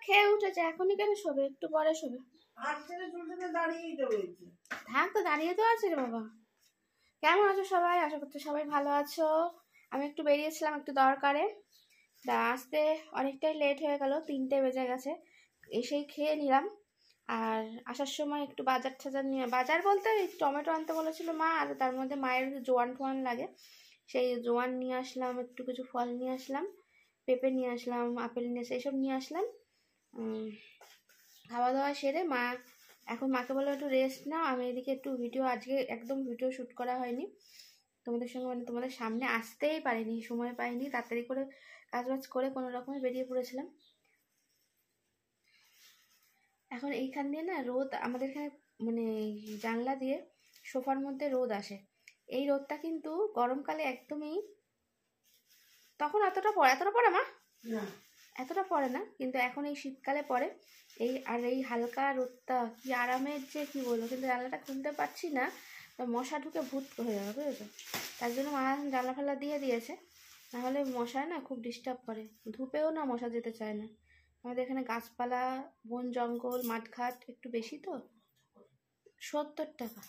খেয়ে উঠেছে, এখনই কেন শোবে? একটু পরে শোবে। থাক তো, দাঁড়িয়ে তো আছে রে বাবা। কেমন আছো সবাই? আশা করছি সবাই ভালো আছো। আমি একটু বেরিয়েছিলাম একটু দরকারে, আসতে অনেকটাই লেট হয়ে গেল, 3টে বেজে গেছে। এসেই খেয়ে নিলাম। আর আসার সময় একটু বাজার টাজার নিয়ে, বাজার বলতে টমেটো আনতে বলেছিল মা, আর তার মধ্যে মায়ের জোয়ান টোয়ান লাগে, সেই জোয়ান নিয়ে আসলাম, একটু কিছু ফল নিয়ে আসলাম, পেঁপে নিয়ে আসলাম, আপেল নিয়ে এইসব নিয়ে আসলাম। খাওয়া দাওয়া সেরে মা এখন মাকে বলে একটু রেস্ট নাও। আমি এদিকে একটু ভিডিও, আজকে একদম ভিডিও শ্যুট করা হয়নি তোমাদের সঙ্গে, মানে তোমাদের সামনে আসতেই পারিনি, সময় পাইনি, তাড়াতাড়ি করে কাজবাজ করে কোনো রকমে বেরিয়ে পড়েছিলাম। এখন এইখান দিয়ে না রোদ আমাদের এখানে, মানে জানলা দিয়ে সোফার মধ্যে রোদ আসে। এই রোদটা কিন্তু গরমকালে একদমই, তখন এতটা পড়ে মা, এতটা পড়ে না, কিন্তু এখন এই শীতকালে পড়ে। এই হালকা রোদটা কি আরামের যে কি বলবো, কিন্তু জানলাটা খুলতে পারছি না, মশা ঢুকে ভূত হয়ে যাবে, বুঝেছো? তার জন্য মা জানলা ফালা দিয়ে দিয়েছে, নাহলে মশায় না খুব ডিস্টার্ব করে, ধূপেও না মশা যেতে চায় না। আমাদের এখানে গাছপালা, বন জঙ্গল, মাঠঘাট একটু বেশি তো। 70 টাকা,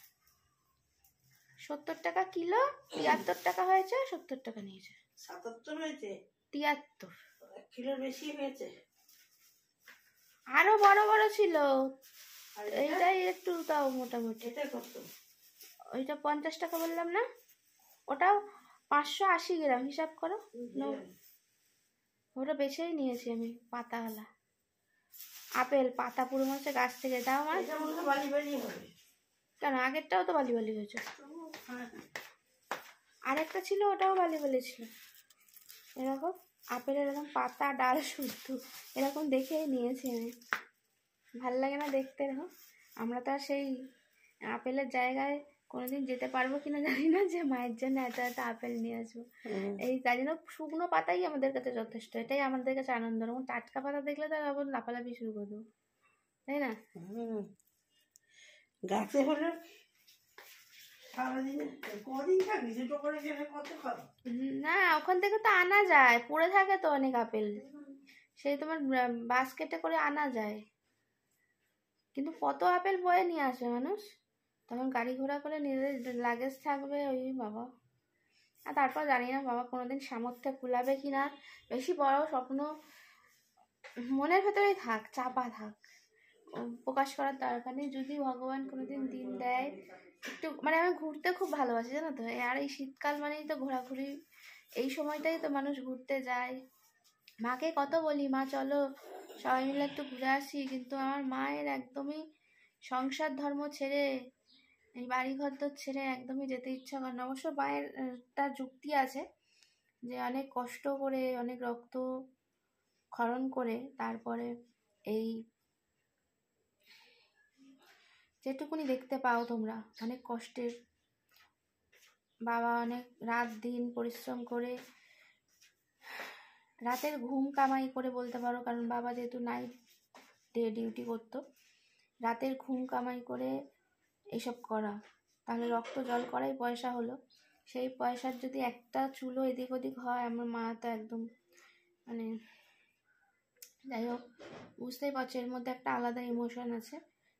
70 টাকা কিলো, 73 টাকা হয়েছে, 70 টাকা নিয়েছে। 77 হয়েছে, 73 কিলো বেশি হয়েছে। আরো বড় বড় ছিল, এইটাই একটু তাও মোটামুটি। এটা কত? ওইটা 50 টাকা বললাম না, ওটাও 580 গ্রাম, হিসাব করো। ওটা বেছেই নিয়েছি আমি, পাতাওয়ালা আপেল, পাতা পুরো হচ্ছে গাছ থেকে। দাও আমার, বালি বালি হবে কেন? আগেরটাও তো বালি বালি হয়েছে, আরেকটা ছিল ওটাও বালি বালি ছিল। এরকম আপেলের এরকম পাতা ডাল শুদ্ধ এরকম দেখেই নিয়েছি আমি, ভাল লাগে না দেখতে এরকম? আমরা তো আর সেই আপেলের জায়গায় কোনোদিন যেতে পারবো কিনা জানি না, যে মায়ের জন্য এত এত আপেল নিয়ে আসবো। এই তাই জন্য শুকনো পাতাই আমাদের কাছে যথেষ্ট, এটাই আমাদের কাছে আনন্দ। এরকম টাটকা পাতা দেখলে তো আবার লাফালাফি শুরু করে দেবো, তাই না? গাছে হলে কদিন থাকবি, দুটো করে গেলে কত খাবো? না, ওখান থেকে তো আনা যায়, পড়ে থাকে তো অনেক আপেল, সেই তোমার বাস্কেটে করে আনা যায়, কিন্তু কত আপেল বয়ে নিয়ে আসবে মানুষ? তখন গাড়ি ঘোড়া করে নিজেদের লাগেজ থাকবে, ওই বাবা। আর তারপর জানি না বাবা কোনোদিন সামর্থ্য কুলাবে কি না, বেশি বড় স্বপ্ন মনের ভেতরেই থাক, চাপা থাক, প্রকাশ করার দরকার নেই। যদি ভগবান কোনোদিন দিন দেয় একটু, মানে আমি ঘুরতে খুব ভালোবাসি জানো তো, আর এই শীতকাল মানেই তো ঘোরাঘুরি, এই সময়টাই তো মানুষ ঘুরতে যায়। মাকে কত বলি, মা চলো সবাই মিলে একটু ঘুরে আসি, কিন্তু আমার মায়ের একদমই সংসার ধর্ম ছেড়ে, এই বাড়িঘর তো ছেড়ে একদমই যেতে ইচ্ছা করে না। অবশ্য মায়ের তার যুক্তি আছে, যে অনেক কষ্ট করে, অনেক রক্ত ক্ষরণ করে তারপরে এই যেটুকুনি দেখতে পাও তোমরা, অনেক কষ্টের, বাবা অনেক রাত দিন পরিশ্রম করে, রাতের ঘুম কামাই করে বলতে পারো, কারণ বাবা যেহেতু নাইট ডে ডিউটি করতো, রাতের ঘুম কামাই করে এসব করা, তাহলে রক্ত জল করাই পয়সা হলো। সেই পয়সার যদি একটা চুলো এদিক ওদিক হয়, আমার মা তো একদম, মানে যাই হোক, বুঝতেই পারছো এর মধ্যে একটা আলাদা ইমোশন আছে,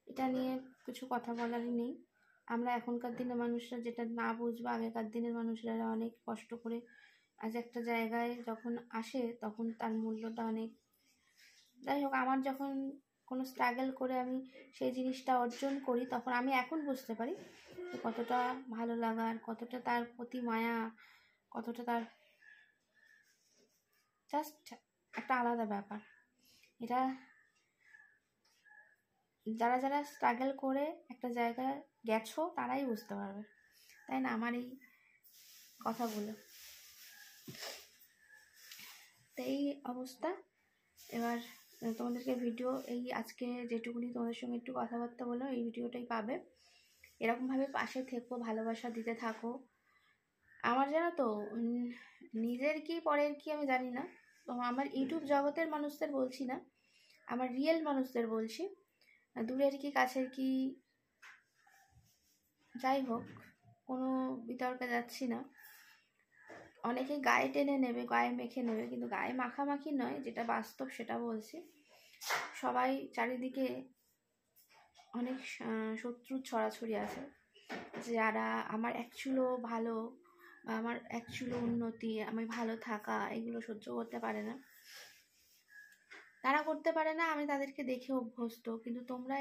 এটা নিয়ে কিছু কথা বলারই নেই। আমরা এখনকার দিনের মানুষরা যেটা না বুঝবো, আগেকার দিনের মানুষরা অনেক কষ্ট করে আজ একটা জায়গায় যখন আসে, তখন তার মূল্যটা অনেক। যাই হোক, আমার যখন কোনো স্ট্রাগল করে আমি সেই জিনিসটা অর্জন করি, তখন আমি এখন বুঝতে পারি যে কতটা ভালো লাগার, কতটা তার প্রতি মায়া, কতটা তার জাস্ট একটা আলাদা ব্যাপার। এটা যারা যারা স্ট্রাগল করে একটা জায়গায় গেছো তারাই বুঝতে পারবে, তাই না? আমার এই কথাগুলো তো এই অবস্থা। এবার তোমাদেরকে ভিডিও এই আজকে যেটুকুনি তোমাদের সঙ্গে একটু কথাবার্তা বললাম, এই ভিডিওটাই পাবে। এরকমভাবে পাশে থেকো, ভালোবাসা দিতে থাকো। আমার জানো তো নিজের কি পরের কি আমি জানি না, তো আমার ইউটিউব জগতের মানুষদের বলছি না, আমার রিয়েল মানুষদের বলছি, দূরের কি কাছের কি, যাই হোক কোনো বিতর্কে যাচ্ছি না। অনেকে গায়ে টেনে নেবে, গায়ে মেখে নেবে, কিন্তু গায়ে মাখামাখি নয়, যেটা বাস্তব সেটা বলছি। সবাই চারিদিকে অনেক শত্রু ছড়াছড়ি আছে, যারা আমার অ্যাকচুয়ালও ভালো বা আমার অ্যাকচুয়াল উন্নতি, আমি ভালো থাকা, এগুলো সহ্য করতে পারে না। তারা করতে পারে না, আমি তাদেরকে দেখে অভ্যস্ত। কিন্তু তোমরা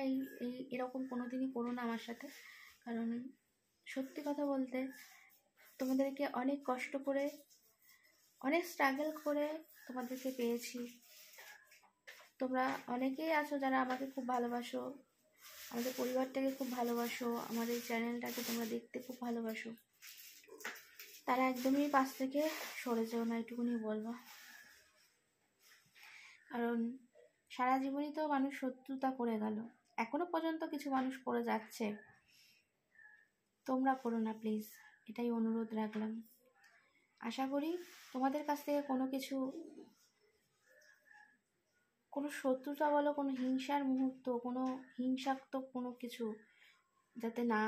এরকম কোনোদিনই করো না আমার সাথে। কারণ সত্যি কথা বলতে, তোমাদেরকে অনেক কষ্ট করে, অনেক স্ট্রাগল করে তোমাদেরকে পেয়েছি। তোমরা অনেকেই আছো যারা আমাকে খুব ভালোবাসো, আমাদের পরিবারটাকে খুব ভালোবাসো, আমাদের চ্যানেলটাকে তোমরা দেখতে খুব ভালোবাসো। তারা একদমই পাশ থেকে সরে যেও না, এটুকুনি বলবো। কারণ সারা জীবনই তো মানুষ শত্রুতা করে গেল, এখনো পর্যন্ত কিছু মানুষ করে যাচ্ছে। তোমরা করো না প্লিজ, এটাই অনুরোধ রাখলাম। আশা করি তোমাদের কাছ থেকে কোনো শত্রুতা বলো, কোনো হিংসার মুহূর্ত, কোনো হিংসাত্মক কোনো কিছু যাতে না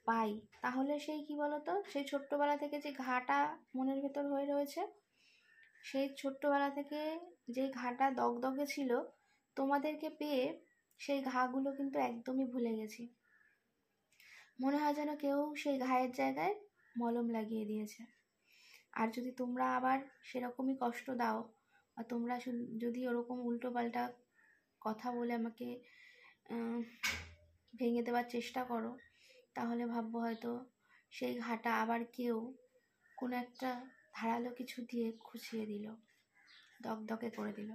পাই। তাহলে সেই কি বলতো, সেই ছোট্টবেলা থেকে যে ঘাটা মনের ভেতর হয়ে রয়েছে, সেই ছোট্টবেলা থেকে যে ঘাটা দগদগে ছিল, তোমাদেরকে পেয়ে সেই ঘাগুলো কিন্তু একদমই ভুলে গেছি। মনে হয় যেন কেউ সেই ঘায়ের জায়গায় মলম লাগিয়ে দিয়েছে। আর যদি তোমরা আবার সেরকমই কষ্ট দাও, বা তোমরা যদি ওরকম উল্টোপাল্টা কথা বলে আমাকে ভেঙে দেওয়ার চেষ্টা করো, তাহলে ভাববো হয়তো সেই ঘাটা আবার কেউ কোনো একটা ধারালো কিছু দিয়ে খুঁচিয়ে দিল, দগদগে করে দিল।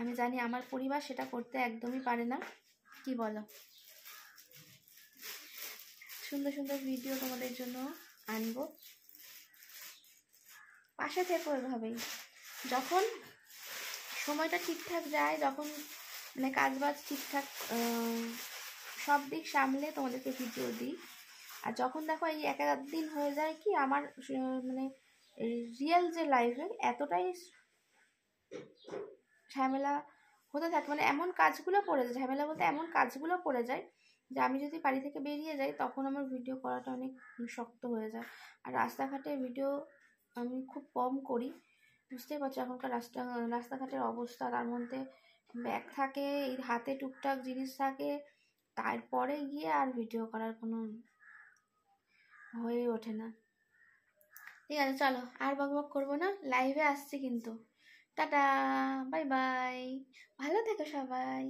আমি জানি আমার পরিবার সেটা করতে একদমই পারে না। কি বলো? সুন্দর সুন্দর ভিডিও তোমাদের জন্য আনবো, পাশে থেকো এভাবেই। যখন সময়টা ঠিকঠাক যায়, যখন মানে কাজবাজ ঠিকঠাক সব দিক সামলে তোমাদেরকে ভিডিও দিই। আর যখন দেখো এই এক দিন হয়ে যায় কি, আমার মানে রিয়েল যে লাইফে এতটাই ঝামেলা হতে থাকে, মানে এমন কাজগুলো পড়ে যায়, ঝামেলা বলতে এমন কাজগুলো পড়ে যায় যে আমি যদি বাড়ি থেকে বেরিয়ে যাই তখন আমার ভিডিও করাটা অনেক শক্ত হয়ে যায়। আর রাস্তাঘাটে ভিডিও আমি খুব কম করি, বুঝতেই পারছো এখনকার রাস্তাঘাটের অবস্থা। তার মধ্যে ব্যাগ থাকে, এই হাতে টুকটাক জিনিস থাকে, তারপরে গিয়ে আর ভিডিও করার কোনো হয়ে ওঠে না। ঠিক আছে, চলো আর বকবক করবো না, লাইভে আসছি কিন্তু। টাটা, বাই বাই, ভালো থেকো সবাই।